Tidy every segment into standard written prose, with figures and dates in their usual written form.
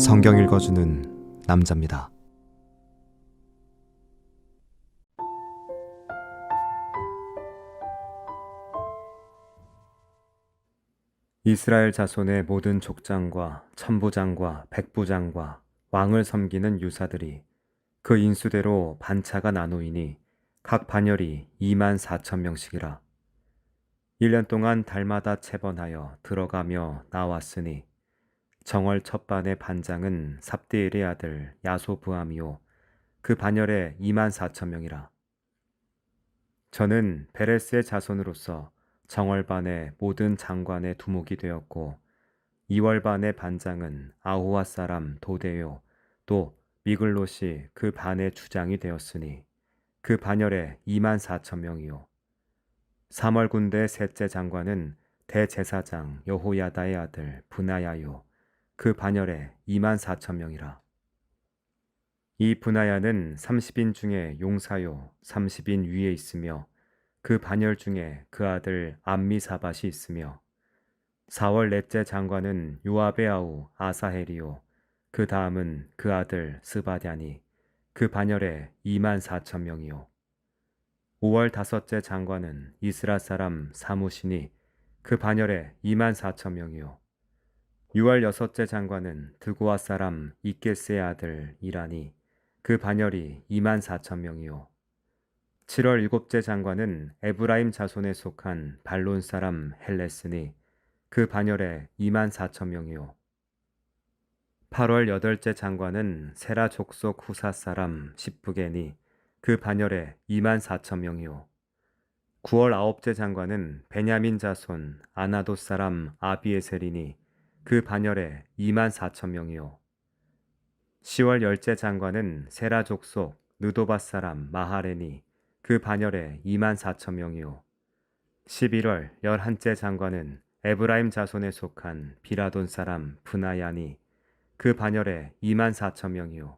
성경 읽어주는 남자입니다. 이스라엘 자손의 모든 족장과 천부장과 백부장과 왕을 섬기는 유사들이 그 인수대로 반차가 나누이니 각 반열이 24,000명씩이라. 1년 동안 달마다 채번하여 들어가며 나왔으니 정월 첫 반의 반장은 삽디엘의 아들 야소부암이요 그 반열에 24,000명이라. 저는 베레스의 자손으로서 정월 반의 모든 장관의 두목이 되었고 2월 반의 반장은 아호와 사람 도데요 또 미글롯이 그 반의 주장이 되었으니 그 반열에 24,000명이요 3월 군대 셋째 장관은 대제사장 여호야다의 아들 브나야요 그 반열에 24,000명이라. 이 브나야는 30인 중에 용사요 30인 위에 있으며 그 반열 중에 그 아들 암미사밧이 있으며 4월 넷째 장관은 요압의 아우 아사헬이요 그 다음은 그 아들 스바냐니 그 반열에 24,000명이요 5월 다섯째 장관은 이스라 사람 사무시니 그 반열에 24,000명이요 6월 여섯째 장관은 드고아 사람 이게스의 아들 이라니 그 반열이 24,000명이요 7월 일곱째 장관은 에브라임 자손에 속한 발론 사람 헬레스니 그 반열에 24,000명이요 8월 여덟째 장관은 세라 족속 후사 사람 십부게니 그 반열에 24,000명이요 9월 아홉째 장관은 베냐민 자손 아나도 사람 아비에셀이니 그 반열에 24,000명이요 10월 열째 장관은 세라 족속 느도바 사람 마하레니 그 반열에 24,000명이요 11월 11째 장관은 에브라임 자손에 속한 비라돈 사람 브나야니 그 반열에 24,000명이요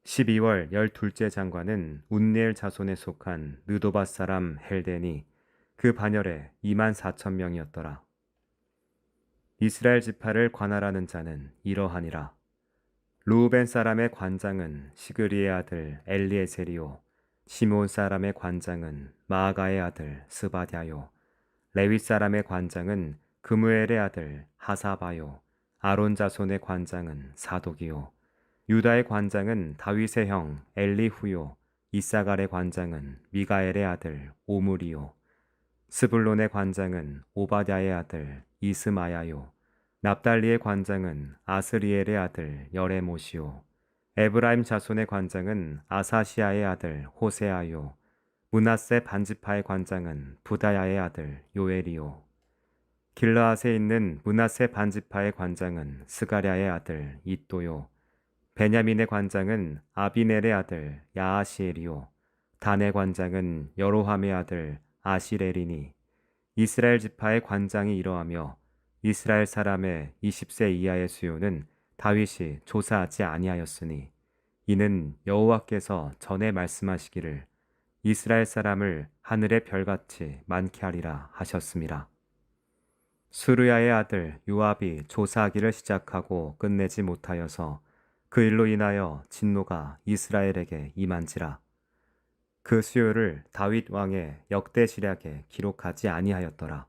12월 12째 장관은 운니엘 자손에 속한 느도바 사람 헬데니 그 반열에 24,000명이었더라. 이스라엘 지파를 관할하는 자는 이러하니라. 루우벤 사람의 관장은 시그리의 아들 엘리에셀이요 시므온 사람의 관장은 마아가의 아들 스바랴요 레위 사람의 관장은 그무엘의 아들 하사바요 아론 자손의 관장은 사독이요 유다의 관장은 다윗의 형 엘리후요 이사갈의 관장은 미가엘의 아들 오므리요 스불론의 관장은 오바댜의 아들 이스마야요 납달리의 관장은 아스리엘의 아들 여레못이요 에브라임 자손의 관장은 아사시아의 아들 호세아요 므낫세 반지파의 관장은 부다야의 아들 요엘이요 길르앗에 있는 므낫세 반지파의 관장은 스가랴의 아들 잇도요 베냐민의 관장은 아비넬의 아들 야아시엘이요 단의 관장은 여로함의 아들 아시렐이니 이스라엘 지파의 관장이 이러하며 이스라엘 사람의 20세 이하의 수요는 다윗이 조사하지 아니하였으니 이는 여호와께서 전에 말씀하시기를 이스라엘 사람을 하늘의 별같이 많게 하리라 하셨습니다. 수르야의 아들 요압이 조사하기를 시작하고 끝내지 못하여서 그 일로 인하여 진노가 이스라엘에게 임한지라. 그 수요를 다윗 왕의 역대 지략에 기록하지 아니하였더라.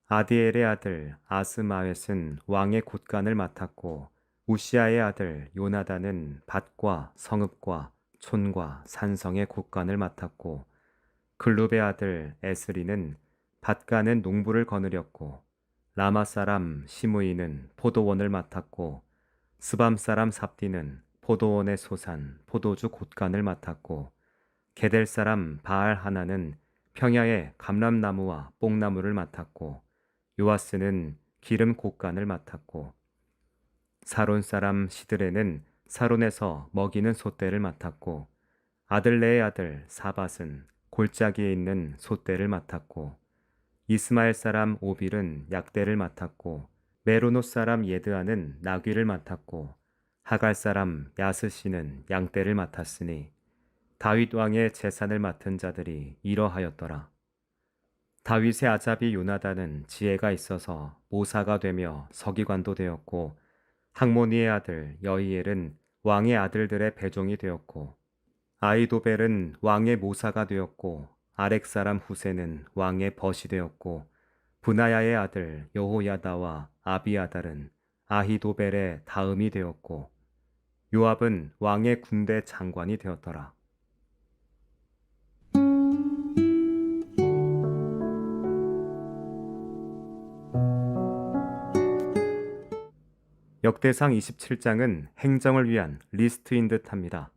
아디엘의 아들 아스마웻은 왕의 곶간을 맡았고 우시아의 아들 요나단은 밭과 성읍과 촌과 산성의 곶간을 맡았고 글룹의 아들 에스리는 밭가는 농부를 거느렸고 라마 사람 시므이는 포도원을 맡았고 스밤 사람 삽디는 포도원의 소산 포도주 곶간을 맡았고 게델 사람 바알 하나는 평야의 감람나무와 뽕나무를 맡았고 요아스는 기름 곶간을 맡았고 사론 사람 시드레는 사론에서 먹이는 솥대를 맡았고 아들레의 아들 사밧은 골짜기에 있는 솥대를 맡았고 이스마엘 사람 오빌은 약대를 맡았고 메로노 사람 예드아는 나귀를 맡았고 하갈 사람 야스시는 양떼를 맡았으니 다윗 왕의 재산을 맡은 자들이 이러하였더라. 다윗의 아잡이 요나단은 지혜가 있어서 모사가 되며 서기관도 되었고 학모니의 아들 여이엘은 왕의 아들들의 배종이 되었고, 아이도벨은 왕의 모사가 되었고, 아렉 사람 후세는 왕의 벗이 되었고, 브나야의 아들 여호야다와 아비아달은 아히도벨의 다음이 되었고, 요압은 왕의 군대 장관이 되었더라. 역대상 27장은 행정을 위한 리스트인 듯합니다.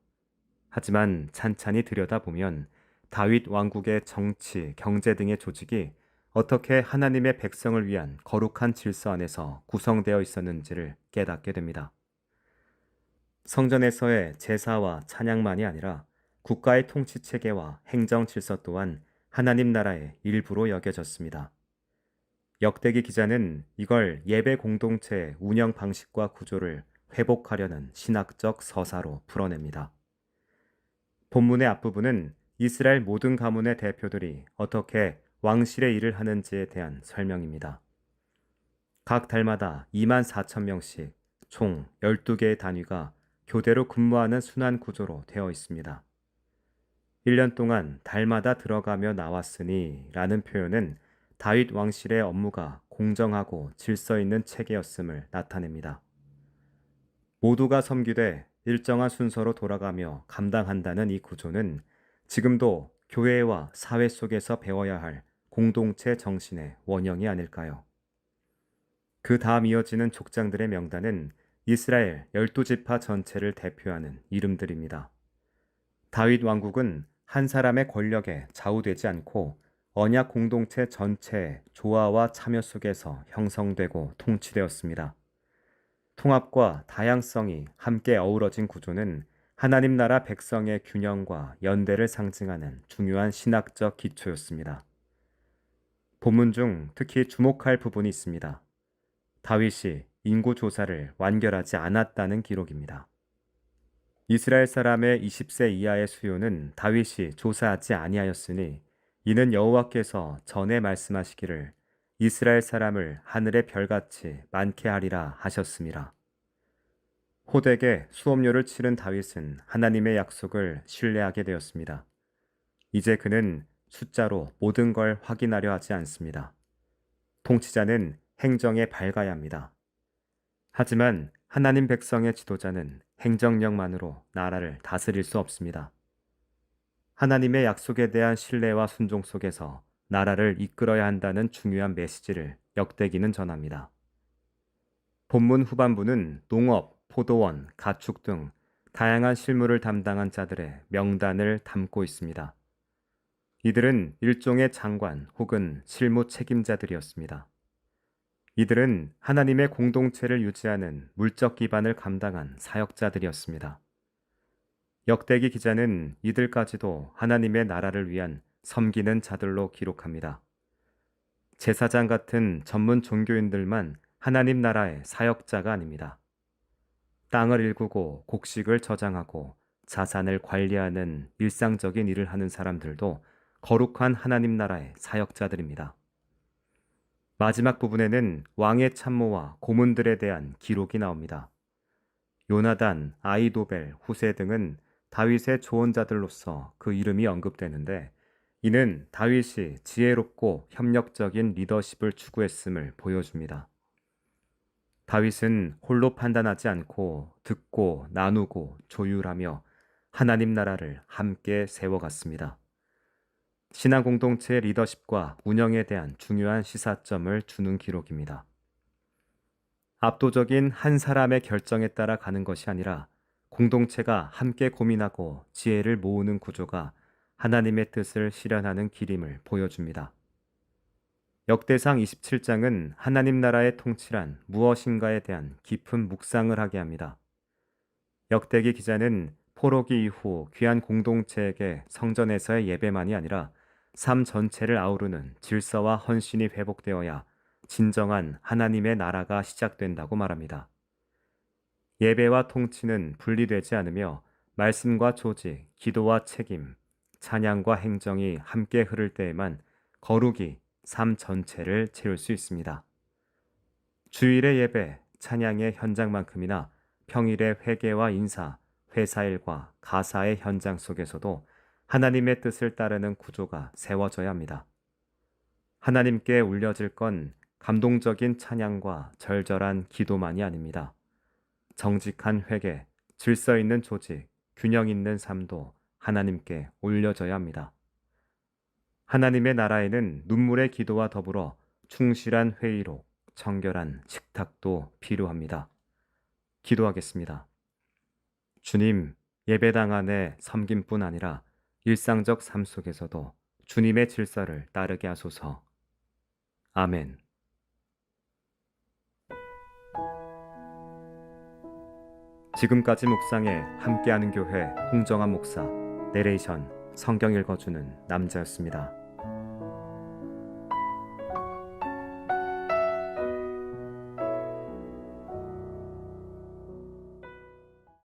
하지만 찬찬히 들여다보면 다윗 왕국의 정치, 경제 등의 조직이 어떻게 하나님의 백성을 위한 거룩한 질서 안에서 구성되어 있었는지를 깨닫게 됩니다. 성전에서의 제사와 찬양만이 아니라 국가의 통치 체계와 행정 질서 또한 하나님 나라의 일부로 여겨졌습니다. 역대기 기자는 이걸 예배 공동체의 운영 방식과 구조를 회복하려는 신학적 서사로 풀어냅니다. 본문의 앞부분은 이스라엘 모든 가문의 대표들이 어떻게 왕실의 일을 하는지에 대한 설명입니다. 각 달마다 2만 4천 명씩 총 12개의 단위가 교대로 근무하는 순환 구조로 되어 있습니다. 1년 동안 달마다 들어가며 나왔으니 라는 표현은 다윗 왕실의 업무가 공정하고 질서 있는 체계였음을 나타냅니다. 모두가 섬기되 일정한 순서로 돌아가며 감당한다는 이 구조는 지금도 교회와 사회 속에서 배워야 할 공동체 정신의 원형이 아닐까요? 그 다음 이어지는 족장들의 명단은 이스라엘 12지파 전체를 대표하는 이름들입니다. 다윗 왕국은 한 사람의 권력에 좌우되지 않고 언약 공동체 전체의 조화와 참여 속에서 형성되고 통치되었습니다. 통합과 다양성이 함께 어우러진 구조는 하나님 나라 백성의 균형과 연대를 상징하는 중요한 신학적 기초였습니다. 본문 중 특히 주목할 부분이 있습니다. 다윗이 인구 조사를 완결하지 않았다는 기록입니다. 이스라엘 사람의 20세 이하의 수요는 다윗이 조사하지 아니하였으니 이는 여호와께서 전에 말씀하시기를 이스라엘 사람을 하늘의 별같이 많게 하리라 하셨습니다. 호되게 수업료를 치른 다윗은 하나님의 약속을 신뢰하게 되었습니다. 이제 그는 숫자로 모든 걸 확인하려 하지 않습니다. 통치자는 행정에 밝아야 합니다. 하지만 하나님 백성의 지도자는 행정력만으로 나라를 다스릴 수 없습니다. 하나님의 약속에 대한 신뢰와 순종 속에서 나라를 이끌어야 한다는 중요한 메시지를 역대기는 전합니다. 본문 후반부는 농업, 포도원, 가축 등 다양한 실무를 담당한 자들의 명단을 담고 있습니다. 이들은 일종의 장관 혹은 실무 책임자들이었습니다. 이들은 하나님의 공동체를 유지하는 물적 기반을 감당한 사역자들이었습니다. 역대기 기자는 이들까지도 하나님의 나라를 위한 섬기는 자들로 기록합니다. 제사장 같은 전문 종교인들만 하나님 나라의 사역자가 아닙니다. 땅을 일구고 곡식을 저장하고 자산을 관리하는 일상적인 일을 하는 사람들도 거룩한 하나님 나라의 사역자들입니다. 마지막 부분에는 왕의 참모와 고문들에 대한 기록이 나옵니다. 요나단, 아이도벨, 후세 등은 다윗의 조언자들로서 그 이름이 언급되는데 이는 다윗이 지혜롭고 협력적인 리더십을 추구했음을 보여줍니다. 다윗은 홀로 판단하지 않고 듣고 나누고 조율하며 하나님 나라를 함께 세워갔습니다. 신앙 공동체의 리더십과 운영에 대한 중요한 시사점을 주는 기록입니다. 압도적인 한 사람의 결정에 따라 가는 것이 아니라 공동체가 함께 고민하고 지혜를 모으는 구조가 하나님의 뜻을 실현하는 길임을 보여줍니다. 역대상 27장은 하나님 나라의 통치란 무엇인가에 대한 깊은 묵상을 하게 합니다. 역대기 기자는 포로기 이후 귀한 공동체에게 성전에서의 예배만이 아니라 삶 전체를 아우르는 질서와 헌신이 회복되어야 진정한 하나님의 나라가 시작된다고 말합니다. 예배와 통치는 분리되지 않으며 말씀과 조직, 기도와 책임, 찬양과 행정이 함께 흐를 때에만 거룩이 삶 전체를 채울 수 있습니다. 주일의 예배, 찬양의 현장만큼이나 평일의 회개와 인사, 회사일과 가사의 현장 속에서도 하나님의 뜻을 따르는 구조가 세워져야 합니다. 하나님께 울려질 건 감동적인 찬양과 절절한 기도만이 아닙니다. 정직한 회개, 질서 있는 조직, 균형 있는 삶도 하나님께 올려져야 합니다. 하나님의 나라에는 눈물의 기도와 더불어 충실한 회의록, 청결한 식탁도 필요합니다. 기도하겠습니다. 주님, 예배당 안에 섬김뿐 아니라 일상적 삶 속에서도 주님의 질서를 따르게 하소서. 아멘. 지금까지 묵상에 함께하는 교회 홍정한 목사, 내레이션 성경 읽어주는 남자였습니다.